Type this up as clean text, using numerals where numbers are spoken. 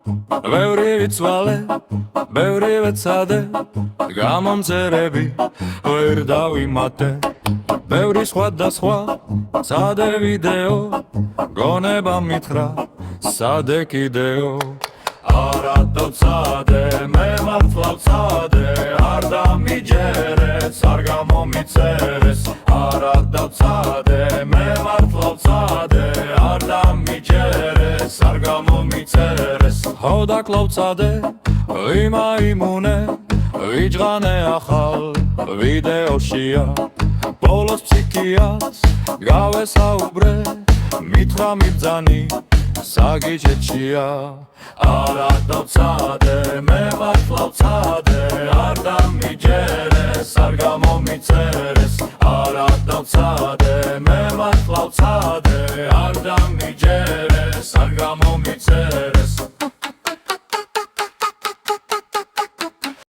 ბევრი ვიცვალე, ბევრი ვეცადე, გამომწერები ვერ დავიმატე. ბევრი სხვადასხვა, სადე ვიდეო, გონება მითხრა, სადე კიდეო. არა დავცადე, მე მართლა ვცადე, არ დამიჯერეს, არ გამომიწერეს. არა დავცადე, მე მართლა ვცადე, არ დამიჯერეს, არ გამომიწერეს. ხო დაკლავცადე, ვიმაიმუნე, ვიჯღანე ახალ ვიდეოშია. ბოლოს ფსიქიას გავესაუბრე, მითხრა მიბძანი საგიჯეთშია. არა დავცადე, მე მართლა ვცადე, არ დამიჯერეს, არ გამომიწერეს. არა დავცადე, მე მართლა ვცადე, არ დამიჯერეს, არ გამომიწერეს.